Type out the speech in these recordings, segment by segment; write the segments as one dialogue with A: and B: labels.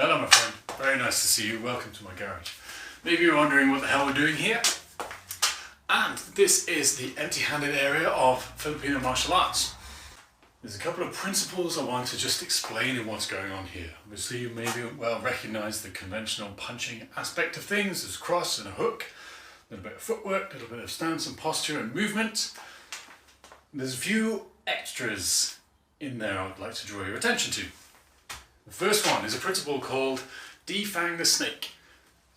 A: Hello my friend, very nice to see you, welcome to my garage. Maybe you're wondering what the hell we're doing here. And this is the empty-handed area of Filipino martial arts. There's a couple of principles I want to just explain in what's going on here. Obviously you maybe well recognize the conventional punching aspect of things. There's a cross and a hook, a little bit of footwork, a little bit of stance and posture and movement. There's a few extras in there I'd like to draw your attention to. The first one is a principle called defang the snake.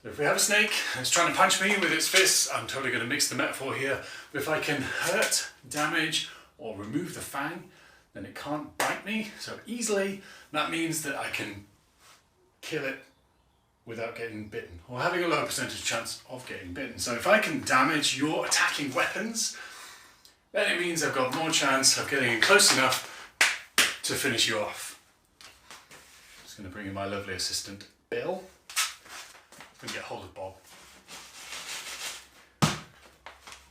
A: So if we have a snake and it's trying to punch me with its fists, I'm totally going to mix the metaphor here, but if I can hurt, damage or remove the fang, then it can't bite me so easily. That means that I can kill it without getting bitten or having a low percentage chance of getting bitten. So if I can damage your attacking weapons, then it means I've got more chance of getting in close enough to finish you off. Just going to bring in my lovely assistant, Bill. I'm going to get hold of Bob.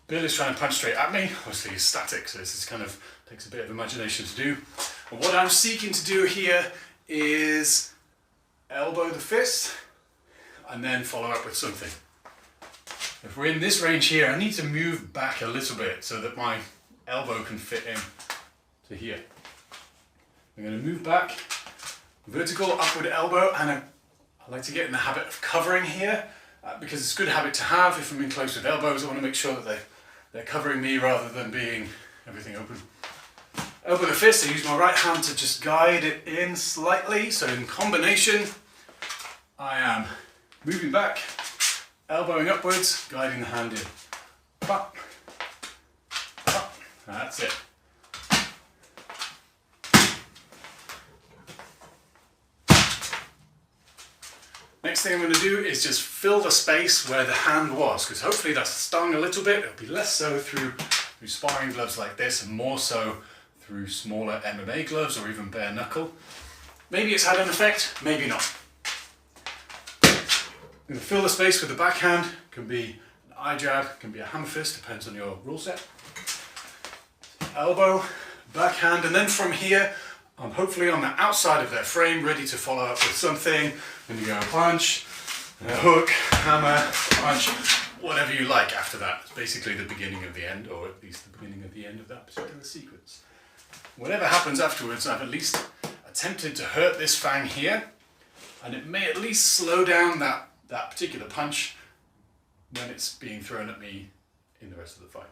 A: Bill is trying to punch straight at me. Obviously he's static, so this is kind of takes a bit of imagination to do. And what I'm seeking to do here is elbow the fist and then follow up with something. If we're in this range here, I need to move back a little bit so that my elbow can fit in to here. I'm going to move back, vertical upward elbow, and I like to get in the habit of covering here because it's a good habit to have. If I'm in close with elbows, I want to make sure that they're covering me rather than being everything open. Elbow the fist, I use my right hand to just guide it in slightly. So in combination, I am moving back, elbowing upwards, guiding the hand in. Pop, pop. That's it. Next thing I'm going to do is just fill the space where the hand was, because hopefully that's stung a little bit. It'll be less so through sparring gloves like this and more so through smaller MMA gloves or even bare knuckle. Maybe it's had an effect, maybe not. I'm going to fill the space with the backhand. Can be an eye jab, can be a hammer fist, depends on your rule set. Elbow, backhand, and then from here I'm hopefully on the outside of their frame, ready to follow up with something. Then you go a punch, a hook, hammer, punch, whatever you like after that. It's basically the beginning of the end, or at least the beginning of the end of that particular sequence. Whatever happens afterwards, I've at least attempted to hurt this fang here, and it may at least slow down that particular punch when it's being thrown at me in the rest of the fight,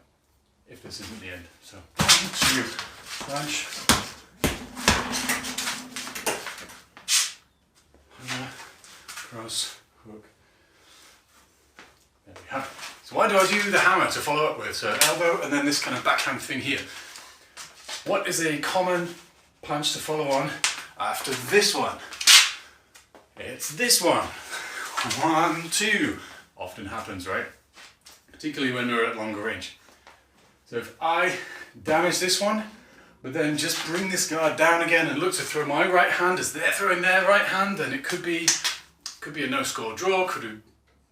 A: if this isn't the end. So, punch, hammer, cross, hook. There we have it. So why do I do the hammer to follow up with? So elbow and then this kind of backhand thing here. What is a common punch to follow on after this one? It's this one. 1, 2. Often happens, right? Particularly when we're at longer range. So if I damage this one, but then just bring this guard down again and look to throw my right hand as they're throwing their right hand, then it could be a no-score draw, could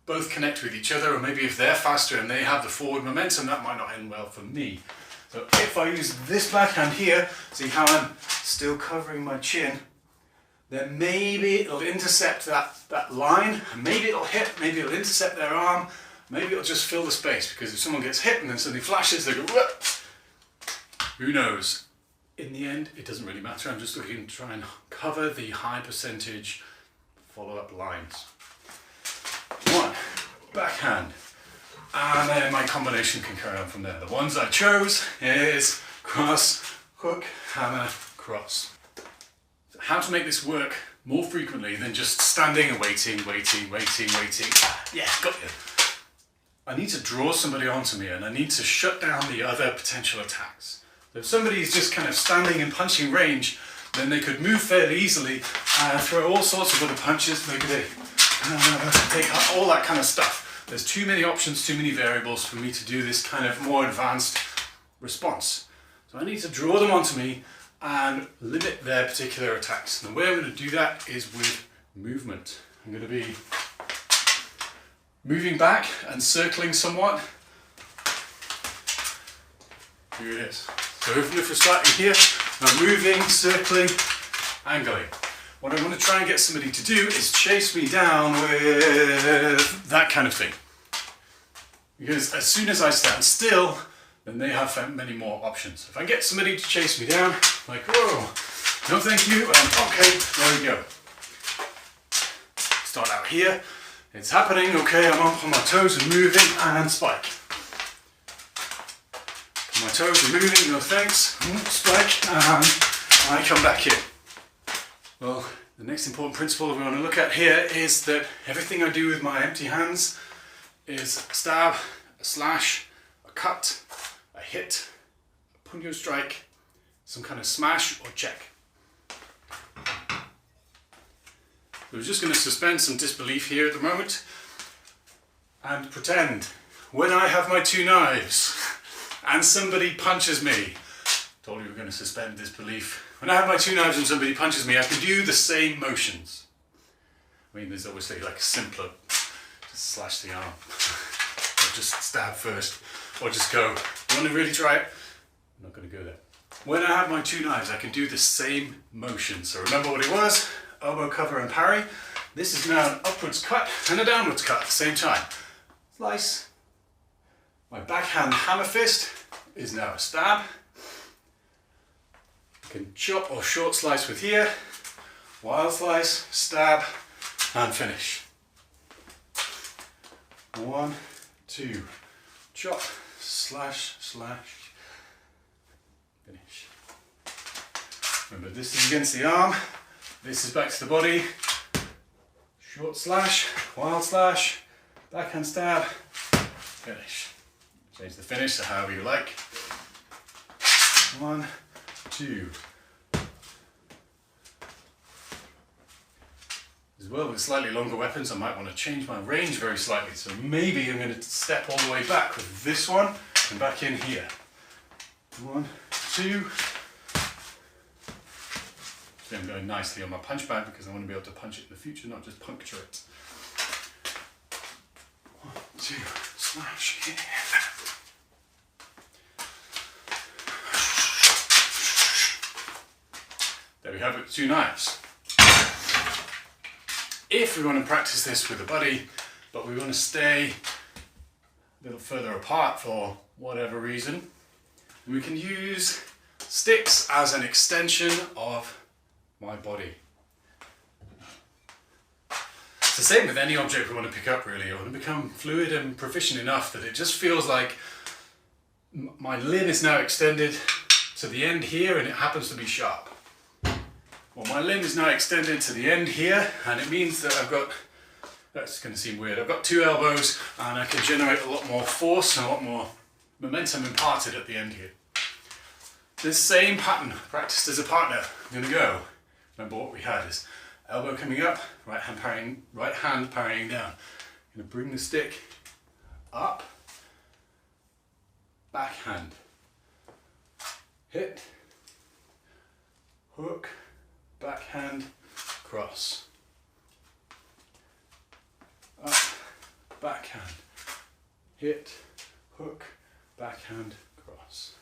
A: both connect with each other, or maybe if they're faster and they have the forward momentum, that might not end well for me. So if I use this backhand here, see how I'm still covering my chin, then maybe it'll intercept that line, maybe it'll hit, maybe it'll intercept their arm, maybe it'll just fill the space, because if someone gets hit and then suddenly flashes, they go, whoop. Who knows? In the end, it doesn't really matter. I'm just looking to try and cover the high percentage follow-up lines. 1, backhand, and then my combination can carry on from there. The ones I chose is cross, hook, hammer, cross. So how to make this work more frequently than just standing and waiting. Yeah, got you. I need to draw somebody onto me and I need to shut down the other potential attacks. So if somebody is just kind of standing in punching range, then they could move fairly easily and throw all sorts of other punches. Maybe they take all that kind of stuff. There's too many options, too many variables for me to do this kind of more advanced response. So I need to draw them onto me and limit their particular attacks. And the way I'm going to do that is with movement. I'm going to be moving back and circling somewhat. Here it is. So if we're starting here, I'm moving, circling, angling. what I want to try and get somebody to do is chase me down with that kind of thing. Because as soon as I stand still, then they have many more options. If I get somebody to chase me down, like, whoa, no thank you, okay, there we go. Start out here, it's happening, okay, I'm up on my toes and moving, and spike. My toes are moving, no thanks, spike, and I come back in. Well, the next important principle we want to look at here is that everything I do with my empty hands is a stab, a slash, a cut, a hit, a punyo strike, some kind of smash or check. We're just going to suspend some disbelief here at the moment and pretend when I have my two knives and somebody punches me, told you we're going to suspend disbelief. When I have my two knives and somebody punches me, I can do the same motions. I mean, there's obviously like a simpler, just slash the arm, or just stab first, or just go. You want to really try it? I'm not going to go there. When I have my two knives, I can do the same motion. So remember what it was? Elbow cover and parry. This is now an upwards cut and a downwards cut at the same time. Slice. My backhand hammer fist is now a stab. I can chop or short slice with here. Wild slice, stab, and finish. 1, 2, chop, slash, slash, finish. Remember, this is against the arm. This is back to the body. Short slash, wild slash, backhand stab, finish. Change the finish to however you like. 1, 2. As well, with slightly longer weapons, I might want to change my range very slightly. So maybe I'm going to step all the way back with this one and back in here. 1, 2. I'm going nicely on my punch bag because I want to be able to punch it in the future, not just puncture it. 1, 2, slash, yeah. There we have it, 2 knives. If we want to practice this with a buddy, but we want to stay a little further apart for whatever reason, we can use sticks as an extension of my body. It's the same with any object we want to pick up really. I want to become fluid and proficient enough that it just feels like my limb is now extended to the end here and it happens to be sharp. Well, my limb is now extended to the end here and it means that I've got, that's going to seem weird, I've got 2 elbows and I can generate a lot more force and a lot more momentum imparted at the end here. This same pattern practiced as a partner, I'm going to go. Remember what we had is elbow coming up, right hand parrying down. I'm going to bring the stick up, backhand, hit, hook, backhand, cross, up, backhand, hit, hook, backhand, cross.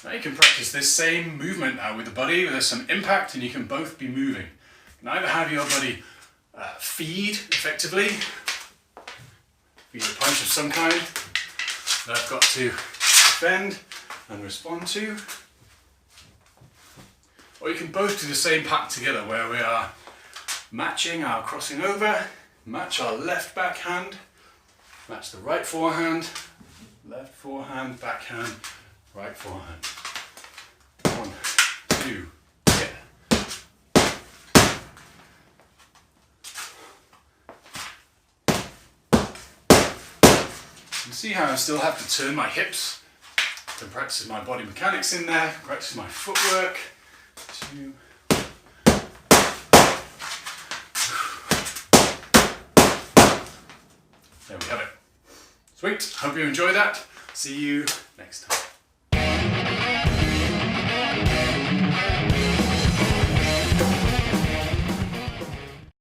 A: Now you can practice this same movement now with the buddy. There's some impact and you can both be moving. You can either have your buddy feed effectively, feed a punch of some kind that I've got to defend and respond to, or you can both do the same pattern together where we are matching our crossing over, match our left backhand, match the right forehand, left forehand, backhand, right forehand. 1, 2, yeah. You see how I still have to turn my hips to practice my body mechanics in there, practice my footwork. 2. There we have it. Sweet, hope you enjoyed that. See you next time.